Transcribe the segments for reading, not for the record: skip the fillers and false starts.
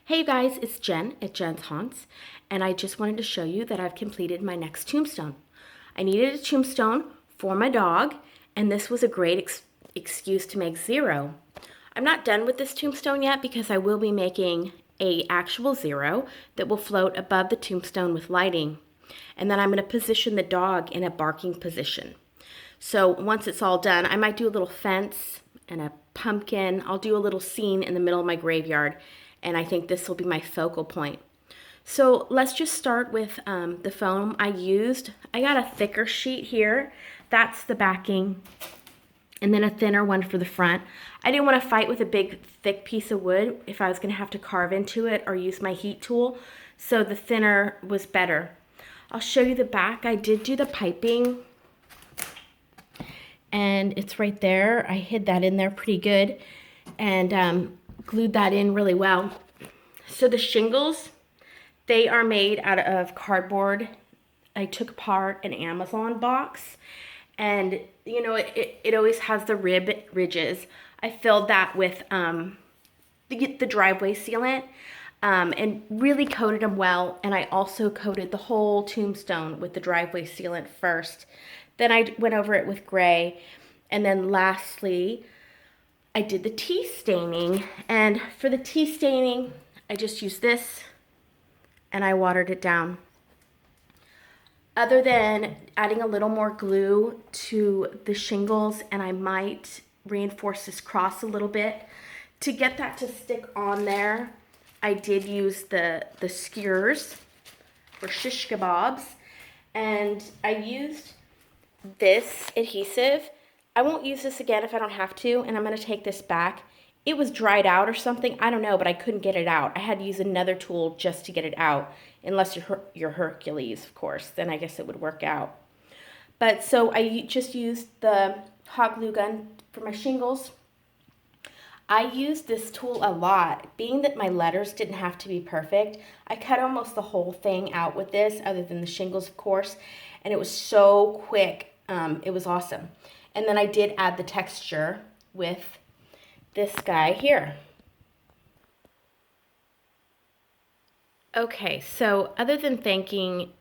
Hey you guys, it's Jen at Jen's Haunts, and I just wanted to show you that I've completed my next tombstone. I needed a tombstone for my dog, and this was a great excuse to make zero. I'm not done with this tombstone yet because I will be making a actual zero that will float above the tombstone with lighting. And then I'm going to position the dog in a barking position. So once it's all done, I might do a little fence and a pumpkin. I'll do a little scene in the middle of my graveyard, and I think this will be my focal point. So let's just start with the foam I used. I got a thicker sheet here. That's the backing, and then a thinner one for the front. I didn't want to fight with a big, thick piece of wood if I was going to have to carve into it or use my heat tool, so the thinner was better. I'll show you the back. I did do the piping, and it's right there. I hid that in there pretty good and glued that in really well. So the shingles, they are made out of cardboard. I took apart an Amazon box, and you know, it always has the ridges. I filled that with the driveway sealant and really coated them well. And I also coated the whole tombstone with the driveway sealant first. Then I went over it with gray. And then lastly, I did the tea staining. And for the tea staining, I just used this and I watered it down. Other than adding a little more glue to the shingles, and I might reinforce this cross a little bit to get that to stick on there, I did use the skewers for shish kebabs, and I used this adhesive. I won't use this again if I don't have to, and I'm going to take this back. It was dried out or something, I don't know, but I couldn't get it out. I had to use another tool just to get it out, unless you're Hercules, of course, then I guess it would work out. But so I just used the hot glue gun for my shingles. I used this tool a lot. Being that my letters didn't have to be perfect, I cut almost the whole thing out with this, other than the shingles, of course, and it was so quick. It was awesome. And then I did add the texture with this guy here. Okay, so other than thanking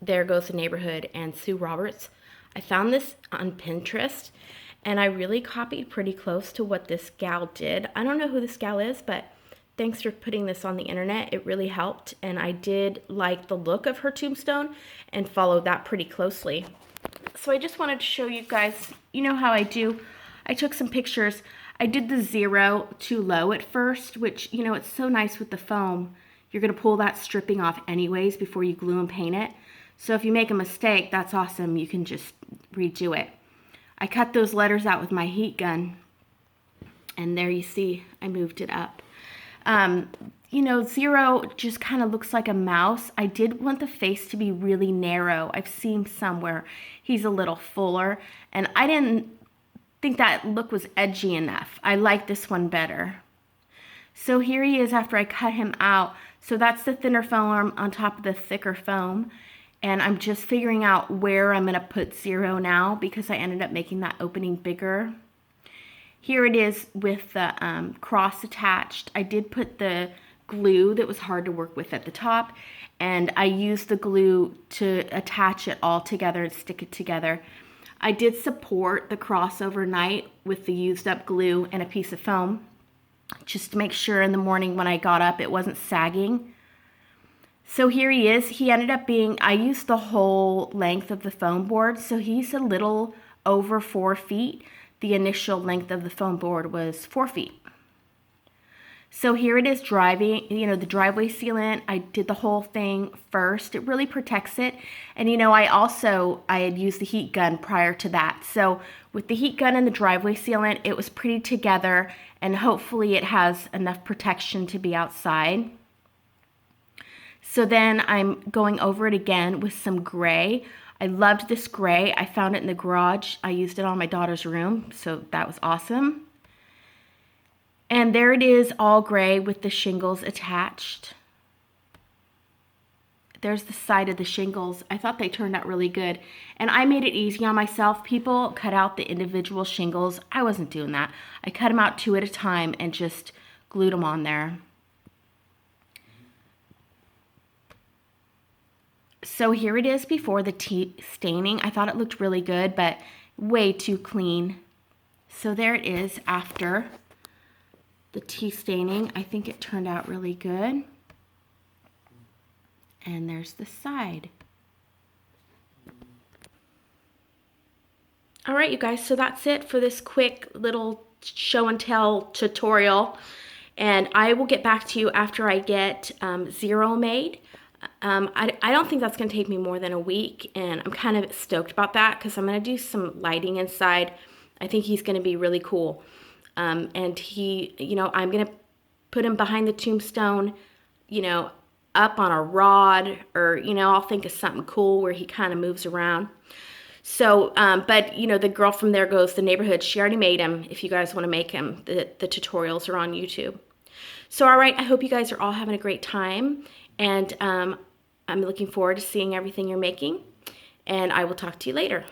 There Goes the Neighborhood and Sue Roberts, I found this on Pinterest, and I really copied pretty close to what this gal did. I don't know who this gal is, but thanks for putting this on the internet. It really helped, and I did like the look of her tombstone and followed that pretty closely. So I just wanted to show you guys, you know how I do. I took some pictures. I did the zero too low at first, which, you know, it's so nice with the foam. You're going to pull that stripping off anyways before you glue and paint it. So if you make a mistake, that's awesome. You can just redo it. I cut those letters out with my heat gun. And there you see, I moved it up. You know, zero just kind of looks like a mouse. I did want the face to be really narrow. I've seen some where he's a little fuller, and I didn't think that look was edgy enough. I like this one better. So here he is after I cut him out. So that's the thinner foam on top of the thicker foam. And I'm just figuring out where I'm going to put zero now because I ended up making that opening bigger. Here it is with the cross attached. I did put the glue that was hard to work with at the top, and I used the glue to attach it all together and stick it together. I did support the cross overnight with the used up glue and a piece of foam, just to make sure in the morning when I got up it wasn't sagging. So here he is. He ended up being, I used the whole length of the foam board, so he's a little over 4 feet. The initial length of the foam board was 4 feet. So here it is driving, you know, the driveway sealant. I did the whole thing first. It really protects it. And, you know, I had used the heat gun prior to that. So with the heat gun and the driveway sealant, it was pretty together, and hopefully it has enough protection to be outside. So then I'm going over it again with some gray. I loved this gray. I found it in the garage. I used it on my daughter's room, so that was awesome. And there it is, all gray with the shingles attached. There's the side of the shingles. I thought they turned out really good. And I made it easy on myself. People cut out the individual shingles. I wasn't doing that. I cut them out 2 at a time and just glued them on there. So here it is before the tea staining. I thought it looked really good, but way too clean. So there it is after the tea staining. I think it turned out really good. And there's the side. All right, you guys, so that's it for this quick little show and tell tutorial. And I will get back to you after I get 0 made. I don't think that's going to take me more than a week, and I'm kind of stoked about that because I'm going to do some lighting inside. I think he's going to be really cool. And he, I'm going to put him behind the tombstone, up on a rod, or, I'll think of something cool where he kind of moves around. So, but, the girl from There Goes the Neighborhood, she already made him. If you guys want to make him, the tutorials are on YouTube. So, all right, I hope you guys are all having a great time. And I'm looking forward to seeing everything you're making. And I will talk to you later.